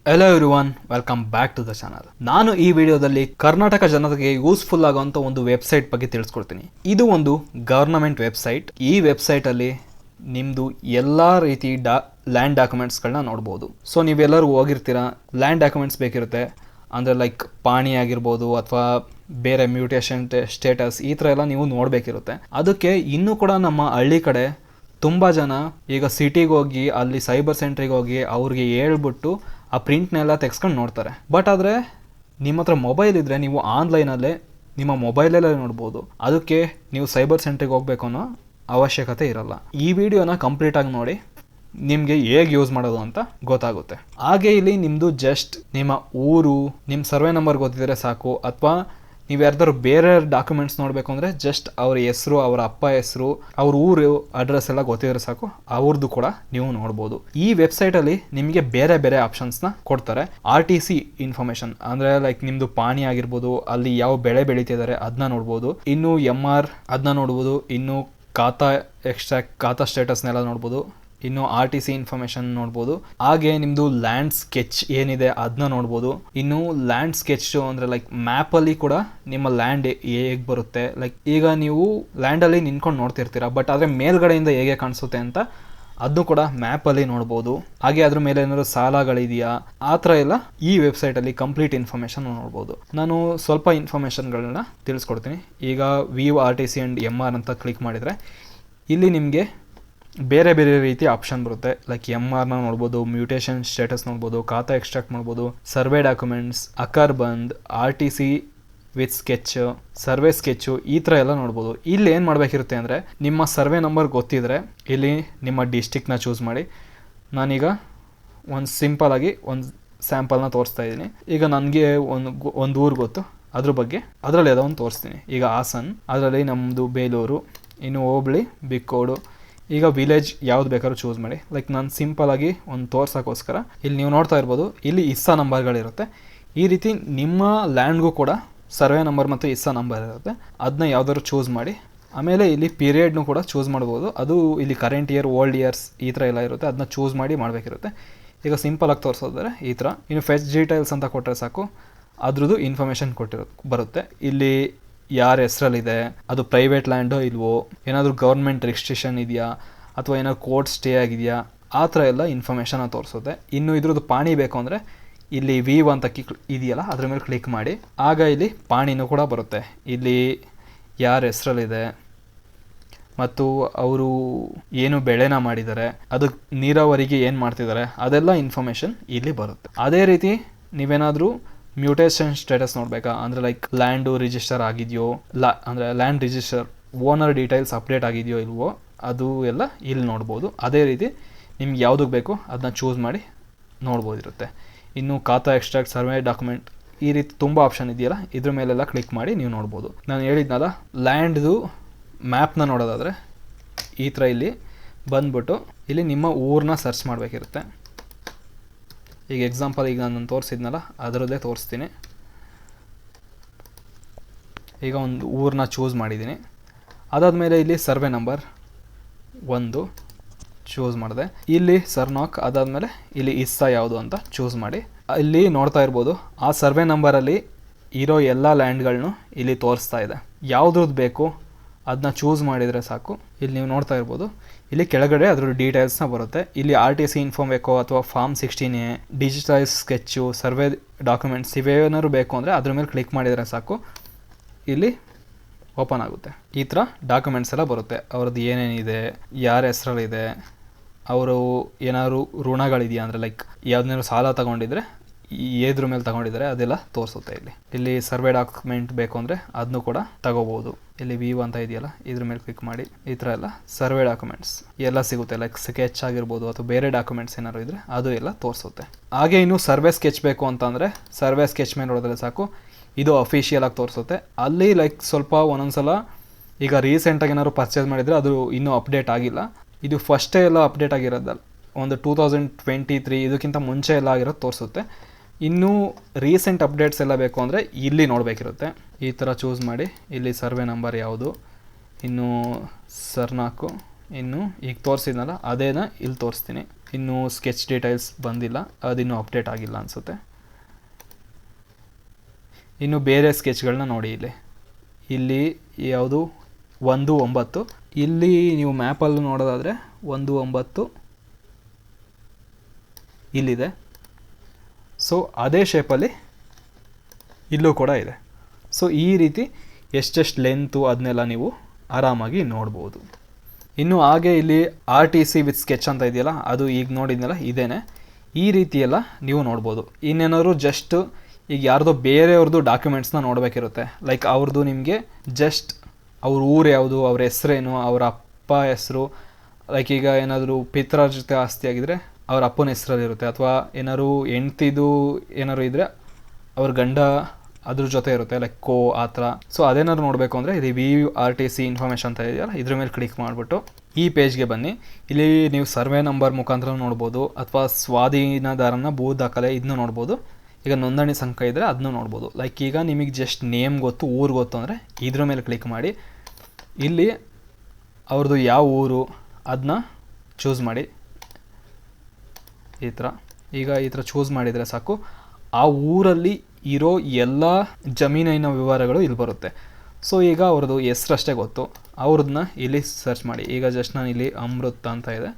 Hello everyone, welcome back to the channel. ನಾನು ಈ ವಿಡಿಯೋದಲ್ಲಿ ಕರ್ನಾಟಕ ಜನತೆಗೆ ಯೂಸ್ಫುಲ್ ಆಗುವಂಥ ಒಂದು ವೆಬ್ಸೈಟ್ ಬಗ್ಗೆ ತಿಳಿಸ್ಕೊಡ್ತೀನಿ. ಇದು ಒಂದು ಗವರ್ನಮೆಂಟ್ ವೆಬ್ಸೈಟ್. ಈ ವೆಬ್ಸೈಟಲ್ಲಿ ನಿಮ್ಮದು ಎಲ್ಲ ರೀತಿ ಲ್ಯಾಂಡ್ ಡಾಕ್ಯುಮೆಂಟ್ಸ್ಗಳನ್ನ ನೋಡ್ಬೋದು. ಸೊ ನೀವೆಲ್ಲರೂ ಹೋಗಿರ್ತೀರಾ, ಲ್ಯಾಂಡ್ ಡಾಕ್ಯುಮೆಂಟ್ಸ್ ಬೇಕಿರುತ್ತೆ. ಅಂದರೆ ಲೈಕ್ ಪಾಣಿ ಆಗಿರ್ಬೋದು ಅಥವಾ ಬೇರೆ ಮ್ಯೂಟೇಷನ್ ಸ್ಟೇಟಸ್ ಈ ಥರ ಎಲ್ಲ ನೀವು ನೋಡಬೇಕಿರುತ್ತೆ. ಅದಕ್ಕೆ ಇನ್ನೂ ಕೂಡ ನಮ್ಮ ಹಳ್ಳಿ ಕಡೆ ತುಂಬ ಜನ ಈಗ ಸಿಟಿಗೆ ಹೋಗಿ ಅಲ್ಲಿ ಸೈಬರ್ ಸೆಂಟ್ರಿಗೆ ಹೋಗಿ ಅವ್ರಿಗೆ ಹೇಳ್ಬಿಟ್ಟು ಆ ಪ್ರಿಂಟ್ನೆಲ್ಲ ತೆಗೆಸ್ಕೊಂಡು ನೋಡ್ತಾರೆ. ಬಟ್ ಆದರೆ ನಿಮ್ಮ ಹತ್ರ ಮೊಬೈಲ್ ಇದ್ದರೆ ನೀವು ಆನ್ಲೈನಲ್ಲೇ ನಿಮ್ಮ ಮೊಬೈಲಲ್ಲೇ ನೋಡ್ಬೋದು. ಅದಕ್ಕೆ ನೀವು ಸೈಬರ್ ಸೆಂಟ್ರಿಗೆ ಹೋಗಬೇಕು ಅನ್ನೋ ಅವಶ್ಯಕತೆ ಇರಲ್ಲ. ಈ ವಿಡಿಯೋನ ಕಂಪ್ಲೀಟಾಗಿ ನೋಡಿ, ನಿಮಗೆ ಹೇಗೆ ಯೂಸ್ ಮಾಡೋದು ಅಂತ ಗೊತ್ತಾಗುತ್ತೆ. ಹಾಗೆ ಇಲ್ಲಿ ನಿಮ್ಮದು ಜಸ್ಟ್ ನಿಮ್ಮ ಊರು, ನಿಮ್ಮ ಸರ್ವೆ ನಂಬರ್ ಗೊತ್ತಿದ್ರೆ ಸಾಕು. ಅಥವಾ ನೀವು ಯಾರ್ದಾದ್ರು ಬೇರೆ ಡಾಕ್ಯುಮೆಂಟ್ಸ್ ನೋಡಬೇಕು ಅಂದರೆ ಜಸ್ಟ್ ಅವ್ರ ಹೆಸರು, ಅವರ ಅಪ್ಪ ಹೆಸರು, ಅವ್ರ ಊರು ಅಡ್ರೆಸ್ ಎಲ್ಲ ಗೊತ್ತಿದ್ರೆ ಸಾಕು, ಅವ್ರದ್ದು ಕೂಡ ನೀವು ನೋಡ್ಬೋದು. ಈ ವೆಬ್ಸೈಟಲ್ಲಿ ನಿಮಗೆ ಬೇರೆ ಬೇರೆ ಆಪ್ಷನ್ಸ್ನ ಕೊಡ್ತಾರೆ. RTC ಇನ್ಫಾರ್ಮೇಷನ್ ಅಂದರೆ ಲೈಕ್ ನಿಮ್ಮದು ಪಾಣಿ ಆಗಿರ್ಬೋದು, ಅಲ್ಲಿ ಯಾವ ಬೆಳೆ ಬೆಳೀತಿದ್ದಾರೆ ಅದನ್ನ ನೋಡ್ಬೋದು. ಇನ್ನು MR ಅದನ್ನ ನೋಡ್ಬೋದು. ಇನ್ನು ಖಾತಾ ಎಕ್ಸ್ಟ್ರಾಕ್ಟ್, ಖಾತಾ ಸ್ಟೇಟಸ್ನೆಲ್ಲ ನೋಡ್ಬೋದು. ಇನ್ನು RTC ಇನ್ಫಾರ್ಮೇಷನ್ ನೋಡ್ಬೋದು. ಹಾಗೆ ನಿಮ್ಮದು ಲ್ಯಾಂಡ್ ಸ್ಕೆಚ್ ಏನಿದೆ ಅದನ್ನ ನೋಡ್ಬೋದು. ಇನ್ನು ಲ್ಯಾಂಡ್ ಸ್ಕೆಚ್ ಅಂದರೆ ಲೈಕ್ ಮ್ಯಾಪಲ್ಲಿ ಕೂಡ ನಿಮ್ಮ ಲ್ಯಾಂಡ್ ಹೇಗೆ ಬರುತ್ತೆ. ಲೈಕ್ ಈಗ ನೀವು ಲ್ಯಾಂಡಲ್ಲಿ ನಿಂತ್ಕೊಂಡು ನೋಡ್ತಿರ್ತೀರ, ಬಟ್ ಆದರೆ ಮೇಲ್ಗಡೆಯಿಂದ ಹೇಗೆ ಕಾಣಿಸುತ್ತೆ ಅಂತ ಅದನ್ನು ಕೂಡ ಮ್ಯಾಪಲ್ಲಿ ನೋಡ್ಬೋದು. ಹಾಗೆ ಅದ್ರ ಮೇಲೆ ಏನಾದ್ರು ಸಾಲಗಳಿದೆಯಾ ಆ ಥರ ಎಲ್ಲ ಈ ವೆಬ್ಸೈಟಲ್ಲಿ ಕಂಪ್ಲೀಟ್ ಇನ್ಫಾರ್ಮೇಷನ್ ನೋಡ್ಬೋದು. ನಾನು ಸ್ವಲ್ಪ ಇನ್ಫಾರ್ಮೇಷನ್ಗಳನ್ನ ತಿಳಿಸ್ಕೊಡ್ತೀನಿ. ಈಗ ವ್ಯೂ RTC ಆ್ಯಂಡ್ MR ಅಂತ ಕ್ಲಿಕ್ ಮಾಡಿದರೆ ಇಲ್ಲಿ ನಿಮಗೆ ಬೇರೆ ಬೇರೆ ರೀತಿ ಆಪ್ಷನ್ ಬರುತ್ತೆ. ಲೈಕ್ MRನ ನೋಡ್ಬೋದು, ಮ್ಯೂಟೇಷನ್ ಸ್ಟೇಟಸ್ ನೋಡ್ಬೋದು, ಖಾತಾ ಎಕ್ಸ್ಟ್ರಾಕ್ಟ್ ಮಾಡ್ಬೋದು, ಸರ್ವೆ ಡಾಕ್ಯುಮೆಂಟ್ಸ್, ಅಕರ್ ಬಂದ್, RTC with sketch, survey sketch ಈ ಥರ ಎಲ್ಲ ನೋಡ್ಬೋದು. ಇಲ್ಲಿ ಏನು ಮಾಡಬೇಕಿರುತ್ತೆ ಅಂದರೆ ನಿಮ್ಮ ಸರ್ವೆ ನಂಬರ್ ಗೊತ್ತಿದ್ರೆ ಇಲ್ಲಿ ನಿಮ್ಮ ಡಿಸ್ಟಿಕ್ನ ಚೂಸ್ ಮಾಡಿ. ನಾನೀಗ ಒಂದು ಸಿಂಪಲಾಗಿ ಒಂದು ಸ್ಯಾಂಪಲ್ನ ತೋರಿಸ್ತಾ ಇದ್ದೀನಿ. ಈಗ ನನಗೆ ಒಂದು ಊರು ಗೊತ್ತು, ಅದ್ರ ಬಗ್ಗೆ ಅದರಲ್ಲಿ ಯಾವುದೋ ಒಂದು ತೋರಿಸ್ತೀನಿ. ಈಗ ಹಾಸನ್, ಅದರಲ್ಲಿ ನಮ್ಮದು ಬೇಲೂರು, ಇನ್ನು ಹೋಬಳಿ ಬಿಕ್ಕೋಡು. ಈಗ ವಿಲೇಜ್ ಯಾವ್ದು ಬೇಕಾದ್ರೂ ಚೂಸ್ ಮಾಡಿ. ಲೈಕ್ ನಾನು ಸಿಂಪಲಾಗಿ ಒಂದು ತೋರ್ಸೋಕ್ಕೋಸ್ಕರ ಇಲ್ಲಿ ನೀವು ನೋಡ್ತಾ ಇರ್ಬೋದು, ಇಲ್ಲಿ ಇಸ್ಸಾ ನಂಬರ್ಗಳಿರುತ್ತೆ. ಈ ರೀತಿ ನಿಮ್ಮ ಲ್ಯಾಂಡ್ಗೂ ಕೂಡ ಸರ್ವೆ ನಂಬರ್ ಮತ್ತು ಇಸ್ಸಾ ನಂಬರ್ ಇರುತ್ತೆ. ಅದನ್ನ ಯಾವ್ದಾದ್ರು ಚೂಸ್ ಮಾಡಿ. ಆಮೇಲೆ ಇಲ್ಲಿ ಪೀರಿಯಡ್ನು ಕೂಡ ಚೂಸ್ ಮಾಡ್ಬೋದು. ಅದು ಇಲ್ಲಿ ಕರೆಂಟ್ ಇಯರ್, ಓಲ್ಡ್ ಇಯರ್ಸ್ ಈ ಥರ ಎಲ್ಲ ಇರುತ್ತೆ. ಅದನ್ನ ಚೂಸ್ ಮಾಡಿ ಮಾಡಬೇಕಿರುತ್ತೆ. ಈಗ ಸಿಂಪಲಾಗಿ ತೋರಿಸೋದ್ರೆ ಈ ಥರ. ಇನ್ನು ಫೆಚ್ ಡೀಟೇಲ್ಸ್ ಅಂತ ಕೊಟ್ಟರೆ ಸಾಕು, ಅದ್ರದ್ದು ಇನ್ಫಾರ್ಮೇಷನ್ ಬರುತ್ತೆ. ಇಲ್ಲಿ ಯಾರ ಹೆಸರಲ್ಲಿದೆ, ಅದು ಪ್ರೈವೇಟ್ ಲ್ಯಾಂಡೋ ಇಲ್ವೋ, ಏನಾದರೂ ಗೌರ್ಮೆಂಟ್ ರಿಜಿಸ್ಟ್ರೇಷನ್ ಇದೆಯಾ, ಅಥವಾ ಏನಾದ್ರು ಕೋರ್ಟ್ ಸ್ಟೇ ಆಗಿದೆಯಾ, ಆ ಥರ ಎಲ್ಲ ಇನ್ಫಾರ್ಮೇಷನ್ನ ತೋರಿಸುತ್ತೆ. ಇನ್ನು ಇದ್ರದ್ದು ಪಾಣಿ ಬೇಕು ಅಂದರೆ ಇಲ್ಲಿ ವೀವ್ ಅಂತ ಇದೆಯಲ್ಲ ಅದ್ರ ಮೇಲೆ ಕ್ಲಿಕ್ ಮಾಡಿ. ಆಗ ಇಲ್ಲಿ ಪಾಣಿನೂ ಕೂಡ ಬರುತ್ತೆ. ಇಲ್ಲಿ ಯಾರ ಹೆಸರಲ್ಲಿದೆ ಮತ್ತು ಅವರು ಏನು ಬೆಳೆನ ಮಾಡಿದ್ದಾರೆ, ಅದಕ್ಕೆ ನೀರಾವರಿಗೆ ಏನು ಮಾಡ್ತಿದ್ದಾರೆ, ಅದೆಲ್ಲ ಇನ್ಫಾರ್ಮೇಷನ್ ಇಲ್ಲಿ ಬರುತ್ತೆ. ಅದೇ ರೀತಿ ನೀವೇನಾದರೂ ಮ್ಯೂಟೇಷನ್ ಸ್ಟೇಟಸ್ ನೋಡಬೇಕಾ ಅಂದರೆ ಲೈಕ್ ಲ್ಯಾಂಡು ರಿಜಿಸ್ಟರ್ ಆಗಿದೆಯೋ, ಅಂದರೆ land register owner details update ಆಗಿದೆಯೋ ಇಲ್ವೋ, ಅದು ಎಲ್ಲ ಇಲ್ಲಿ ನೋಡ್ಬೋದು. ಅದೇ ರೀತಿ ನಿಮ್ಗೆ ಯಾವುದಕ್ಕೆ ಬೇಕು ಅದನ್ನ ಚೂಸ್ ಮಾಡಿ ನೋಡ್ಬೋದಿರುತ್ತೆ. ಇನ್ನು ಖಾತಾ ಎಕ್ಸ್ಟ್ರಾಕ್ಟ್, ಸರ್ವೆ ಡಾಕ್ಯುಮೆಂಟ್ ಈ ರೀತಿ ತುಂಬ ಆಪ್ಷನ್ ಇದೆಯಲ್ಲ, ಇದ್ರ ಮೇಲೆಲ್ಲ ಕ್ಲಿಕ್ ಮಾಡಿ ನೀವು ನೋಡ್ಬೋದು. ನಾನು ಹೇಳಿದ್ನಲ್ಲ, ಲ್ಯಾಂಡ್ದು ಮ್ಯಾಪ್ನ ನೋಡೋದಾದರೆ ಈ ಥರ ಇಲ್ಲಿ ಬಂದ್ಬಿಟ್ಟು ಇಲ್ಲಿ ನಿಮ್ಮ ಊರನ್ನ ಸರ್ಚ್ ಮಾಡಬೇಕಿರುತ್ತೆ. ಈಗ ಎಕ್ಸಾಂಪಲ್ ಈಗ ನಾನು ತೋರಿಸಿದ್ನಲ್ಲ ಅದರದ್ದೇ ತೋರಿಸ್ತೀನಿ. ಈಗ ಒಂದು ಊರನ್ನ ಚೂಸ್ ಮಾಡಿದ್ದೀನಿ. ಅದಾದಮೇಲೆ ಇಲ್ಲಿ ಸರ್ವೆ ನಂಬರ್ 1 ಚೂಸ್ ಮಾಡಿದೆ. ಇಲ್ಲಿ ಸರ್ನಾಕ್, ಅದಾದಮೇಲೆ ಇಲ್ಲಿ ಇಸ್ಸಾ ಯಾವುದು ಅಂತ ಚೂಸ್ ಮಾಡಿ. ಇಲ್ಲಿ ನೋಡ್ತಾ ಇರ್ಬೋದು, ಆ ಸರ್ವೆ ನಂಬರಲ್ಲಿ ಇರೋ ಎಲ್ಲ ಲ್ಯಾಂಡ್ಗಳನ್ನೂ ಇಲ್ಲಿ ತೋರಿಸ್ತಾ ಇದೆ. ಯಾವುದ್ರದ್ದು ಬೇಕು ಅದನ್ನ ಚೂಸ್ ಮಾಡಿದರೆ ಸಾಕು. ಇಲ್ಲಿ ನೀವು ನೋಡ್ತಾ ಇರ್ಬೋದು, ಇಲ್ಲಿ ಕೆಳಗಡೆ ಅದ್ರ ಡೀಟೇಲ್ಸ್ನ ಬರುತ್ತೆ. ಇಲ್ಲಿ RTC ಇನ್ಫಾರ್ಮ್ ಬೇಕೋ ಅಥವಾ form 16A, digitalise sketch, survey documents ಇವೇನಾದ್ರು ಬೇಕು ಅಂದರೆ ಅದ್ರ ಮೇಲೆ ಕ್ಲಿಕ್ ಮಾಡಿದರೆ ಸಾಕು, ಇಲ್ಲಿ ಓಪನ್ ಆಗುತ್ತೆ. ಈ ಥರ ಡಾಕ್ಯುಮೆಂಟ್ಸ್ ಎಲ್ಲ ಬರುತ್ತೆ. ಅವ್ರದ್ದು ಏನೇನಿದೆ, ಯಾರ ಹೆಸರಲ್ಲಿದೆ, ಅವರು ಏನಾದ್ರು ಋಣಗಳಿದೆಯಾ ಅಂದರೆ ಲೈಕ್ ಯಾವ್ದಾದ್ರು ಸಾಲ ತಗೊಂಡಿದ್ರೆ ಏದ್ರ ಮೇಲೆ ತಗೊಂಡಿದ್ದಾರೆ ಅದೆಲ್ಲ ತೋರಿಸುತ್ತೆ. ಇಲ್ಲಿ ಸರ್ವೆ ಡಾಕ್ಯುಮೆಂಟ್ ಬೇಕು ಅಂದರೆ ಅದನ್ನು ಕೂಡ ತಗೋಬೋದು. ಇಲ್ಲಿ ವ್ಯೂ ಅಂತ ಇದೆಯಲ್ಲ ಇದ್ರ ಮೇಲೆ ಕ್ಲಿಕ್ ಮಾಡಿ ಈ ಥರ ಎಲ್ಲ ಸರ್ವೆ ಡಾಕ್ಯುಮೆಂಟ್ಸ್ ಎಲ್ಲ ಸಿಗುತ್ತೆ. ಲೈಕ್ ಸ್ಕೆಚ್ ಆಗಿರ್ಬೋದು ಅಥವಾ ಬೇರೆ ಡಾಕ್ಯುಮೆಂಟ್ಸ್ ಏನಾದ್ರು ಇದ್ದರೆ ಅದು ಎಲ್ಲ ತೋರಿಸುತ್ತೆ. ಹಾಗೆ ಇನ್ನು ಸರ್ವೆ ಸ್ಕೆಚ್ ಬೇಕು ಅಂತಂದರೆ ಸರ್ವೆ ಸ್ಕೆಚ್ ಮೇಲೆ ನೋಡಿದ್ರೆ ಸಾಕು, ಇದು ಅಫಿಷಿಯಲ್ ಆಗಿ ತೋರಿಸುತ್ತೆ. ಅಲ್ಲಿ ಲೈಕ್ ಸ್ವಲ್ಪ ಒಂದೊಂದ್ಸಲ ಈಗ ರೀಸೆಂಟಾಗಿ ಏನಾದ್ರು ಪರ್ಚೇಸ್ ಮಾಡಿದರೆ ಅದು ಇನ್ನೂ ಅಪ್ಡೇಟ್ ಆಗಿಲ್ಲ. ಇದು ಫಸ್ಟೇ ಎಲ್ಲ ಅಪ್ಡೇಟ್ ಆಗಿರೋದಲ್ಲ, ಒಂದು 2023 ಇದಕ್ಕಿಂತ ಮುಂಚೆ ಎಲ್ಲ ಆಗಿರೋದು ತೋರಿಸುತ್ತೆ. ಇನ್ನೂ ರೀಸೆಂಟ್ ಅಪ್ಡೇಟ್ಸ್ ಎಲ್ಲ ಬೇಕು ಅಂದರೆ ಇಲ್ಲಿ ನೋಡಬೇಕಿರುತ್ತೆ. ಈ ಥರ ಚೂಸ್ ಮಾಡಿ ಇಲ್ಲಿ ಸರ್ವೆ ನಂಬರ್ ಯಾವುದು, ಇನ್ನು ಸರ್ನಾಕು, ಇನ್ನು ಈಗ ತೋರಿಸಿದ್ನಲ್ಲ ಅದೇನ ಇಲ್ಲಿ ತೋರಿಸ್ತೀನಿ. ಇನ್ನೂ ಸ್ಕೆಚ್ ಡೀಟೇಲ್ಸ್ ಬಂದಿಲ್ಲ, ಅದಿನ್ನೂ ಅಪ್ಡೇಟ್ ಆಗಿಲ್ಲ ಅನಿಸುತ್ತೆ. ಇನ್ನು ಬೇರೆ ಸ್ಕೆಚ್ಗಳನ್ನ ನೋಡಿ, ಇಲ್ಲಿ ಯಾವುದು 1-9, ಇಲ್ಲಿ ನೀವು ಮ್ಯಾಪಲ್ಲಿ ನೋಡೋದಾದರೆ 1-9 ಇಲ್ಲಿದೆ. ಸೊ ಅದೇ ಶೇಪಲ್ಲಿ ಇಲ್ಲೂ ಕೂಡ ಇದೆ. ಸೊ ಈ ರೀತಿ ಎಷ್ಟೆಷ್ಟು ಲೆಂತು ಅದನ್ನೆಲ್ಲ ನೀವು ಆರಾಮಾಗಿ ನೋಡ್ಬೋದು. ಇನ್ನು ಹಾಗೆ ಇಲ್ಲಿ RTC ವಿತ್ ಸ್ಕೆಚ್ ಅಂತ ಇದೆಯಲ್ಲ, ಅದು ಈಗ ನೋಡಿದ್ನಲ್ಲ ಇದೇನೆ. ಈ ರೀತಿಯೆಲ್ಲ ನೀವು ನೋಡ್ಬೋದು. ಇನ್ನೇನಾದ್ರು ಜಸ್ಟ್ ಈಗ ಯಾರ್ದೋ ಬೇರೆಯವ್ರದ್ದು ಡಾಕ್ಯುಮೆಂಟ್ಸ್ನ ನೋಡಬೇಕಿರುತ್ತೆ, ಲೈಕ್ ಅವ್ರದ್ದು ನಿಮಗೆ ಜಸ್ಟ್ ಅವ್ರ ಊರು ಯಾವುದು, ಅವ್ರ ಹೆಸ್ರೇನು, ಅವರ ಅಪ್ಪ ಹೆಸರು, ಲೈಕ್ ಈಗ ಏನಾದರೂ ಪಿತ್ರಾರ್ಜಿತ ಆಸ್ತಿ ಆಗಿದ್ರೆ ಅವ್ರ ಅಪ್ಪನ ಹೆಸರಲ್ಲಿರುತ್ತೆ, ಅಥವಾ ಏನಾದ್ರು ಹೆಂಡ್ತಿದು ಏನಾದ್ರು ಇದ್ದರೆ ಅವ್ರ ಗಂಡ ಅದ್ರ ಜೊತೆ ಇರುತ್ತೆ, ಲೈಕ್ ಆ ಥರ. ಸೊ ಅದೇನಾದ್ರು ನೋಡಬೇಕು ಅಂದರೆ ಇದು VRTC ಇನ್ಫಾರ್ಮೇಷನ್ ಅಂತ ಇದೆಯಲ್ಲ, ಇದ್ರ ಮೇಲೆ ಕ್ಲಿಕ್ ಮಾಡಿಬಿಟ್ಟು ಈ ಪೇಜ್ಗೆ ಬನ್ನಿ. ಇಲ್ಲಿ ನೀವು ಸರ್ವೆ ನಂಬರ್ ಮುಖಾಂತರ ನೋಡ್ಬೋದು, ಅಥವಾ ಸ್ವಾಧೀನದಾರನ ಭೂ ದಾಖಲೆ ಇದನ್ನು ನೋಡ್ಬೋದು. ಈಗ ನೋಂದಣಿ ಸಂಖ್ಯೆ ಇದ್ದರೆ ಅದನ್ನು ನೋಡ್ಬೋದು. ಲೈಕ್ ಈಗ ನಿಮಗೆ ಜಸ್ಟ್ ನೇಮ್ ಗೊತ್ತು, ಊರು ಗೊತ್ತು ಅಂದರೆ ಇದ್ರ ಮೇಲೆ ಕ್ಲಿಕ್ ಮಾಡಿ ಇಲ್ಲಿ ಅವ್ರದ್ದು ಯಾವ ಊರು ಅದನ್ನ ಚೂಸ್ ಮಾಡಿ. ಈ ಥರ ಈಗ ಈ ಥರ ಚೂಸ್ ಮಾಡಿದರೆ ಸಾಕು, ಆ ಊರಲ್ಲಿ ಇರೋ ಎಲ್ಲ ಜಮೀನಿನ ವಿವರಗಳು ಇಲ್ಲಿ ಬರುತ್ತೆ. ಸೊ ಈಗ ಅವ್ರದ್ದು ಹೆಸ್ರಷ್ಟೇ ಗೊತ್ತು, ಅವ್ರನ್ನ ಇಲ್ಲಿ ಸರ್ಚ್ ಮಾಡಿ. ಈಗ ಜಸ್ಟ್ ನಾನು ಇಲ್ಲಿ ಅಮೃತ ಅಂತ ಇದೆ,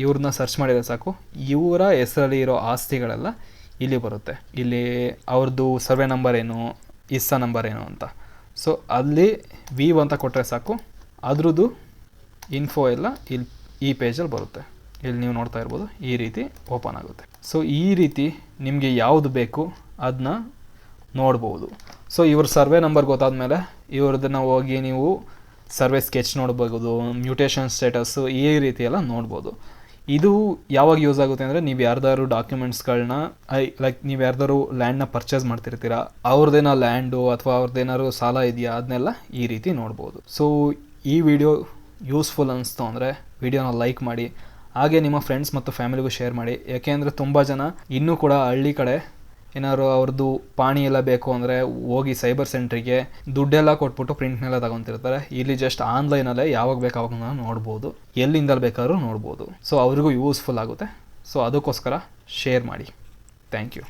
ಇವ್ರನ್ನ ಸರ್ಚ್ ಮಾಡಿದರೆ ಸಾಕು, ಇವರ ಹೆಸರಲ್ಲಿ ಇರೋ ಆಸ್ತಿಗಳೆಲ್ಲ ಇಲ್ಲಿ ಬರುತ್ತೆ. ಇಲ್ಲಿ ಅವ್ರದ್ದು ಸರ್ವೆ ನಂಬರ್ ಏನು, ಇಸ್ಸಾ ನಂಬರ್ ಏನು ಅಂತ. ಸೊ ಅಲ್ಲಿ ವೀವ್ ಅಂತ ಕೊಟ್ಟರೆ ಸಾಕು, ಅದ್ರದ್ದು ಇನ್ಫೋ ಎಲ್ಲ ಇಲ್ಲಿ ಈ ಪೇಜಲ್ಲಿ ಬರುತ್ತೆ. ಇಲ್ಲಿ ನೀವು ನೋಡ್ತಾ ಇರ್ಬೋದು, ಈ ರೀತಿ ಓಪನ್ ಆಗುತ್ತೆ. ಸೊ ಈ ರೀತಿ ನಿಮಗೆ ಯಾವುದು ಬೇಕು ಅದನ್ನ ನೋಡ್ಬೋದು. ಸೊ ಇವ್ರ ಸರ್ವೆ ನಂಬರ್ ಗೊತ್ತಾದಮೇಲೆ ಇವ್ರದ್ದನ್ನು ಹೋಗಿ ನೀವು ಸರ್ವೆ ಸ್ಕೆಚ್ ನೋಡ್ಬೋದು, ಮ್ಯೂಟೇಷನ್ ಸ್ಟೇಟಸ್ಸು ಈ ರೀತಿ ಎಲ್ಲ ನೋಡ್ಬೋದು. ಇದು ಯಾವಾಗ ಯೂಸ್ ಆಗುತ್ತೆ ಅಂದರೆ ನೀವು ಯಾರ್ದಾದ್ರು ಡಾಕ್ಯುಮೆಂಟ್ಸ್ಗಳನ್ನ ಲೈಕ್ ನೀವು ಯಾರ್ದಾದ್ರು ಲ್ಯಾಂಡ್ನ ಪರ್ಚೇಸ್ ಮಾಡ್ತಿರ್ತೀರ, ಅವ್ರದ್ದೇನೋ ಲ್ಯಾಂಡು ಅಥವಾ ಅವ್ರದ್ದೇನಾದ್ರು ಸಾಲ ಇದೆಯಾ ಅದನ್ನೆಲ್ಲ ಈ ರೀತಿ ನೋಡ್ಬೋದು. ಸೊ ಈ ವಿಡಿಯೋ ಯೂಸ್ಫುಲ್ ಅನ್ನಿಸ್ತು ಅಂದರೆ ವಿಡಿಯೋನ ಲೈಕ್ ಮಾಡಿ, ಹಾಗೆ ನಿಮ್ಮ ಫ್ರೆಂಡ್ಸ್ ಮತ್ತು ಫ್ಯಾಮಿಲಿಗೂ ಶೇರ್ ಮಾಡಿ. ಯಾಕೆಂದರೆ ತುಂಬ ಜನ ಇನ್ನೂ ಕೂಡ ಹಳ್ಳಿ ಕಡೆ ಏನಾದ್ರು ಅವ್ರದ್ದು ಪಾಣಿ ಎಲ್ಲ ಬೇಕು ಅಂದರೆ ಹೋಗಿ ಸೈಬರ್ ಸೆಂಟ್ರಿಗೆ ದುಡ್ಡೆಲ್ಲ ಕೊಟ್ಬಿಟ್ಟು ಪ್ರಿಂಟ್ನೆಲ್ಲ ತಗೊತಿರ್ತಾರೆ. ಇಲ್ಲಿ ಜಸ್ಟ್ ಆನ್ಲೈನಲ್ಲೇ ಯಾವಾಗ ಬೇಕಾವಾಗ ನಾವು ನೋಡ್ಬೋದು, ಎಲ್ಲಿಂದ ಬೇಕಾದ್ರೂ ನೋಡ್ಬೋದು. ಸೊ ಅವ್ರಿಗೂ ಯೂಸ್ಫುಲ್ ಆಗುತ್ತೆ. ಸೊ ಅದಕ್ಕೋಸ್ಕರ ಶೇರ್ ಮಾಡಿ. Thank you.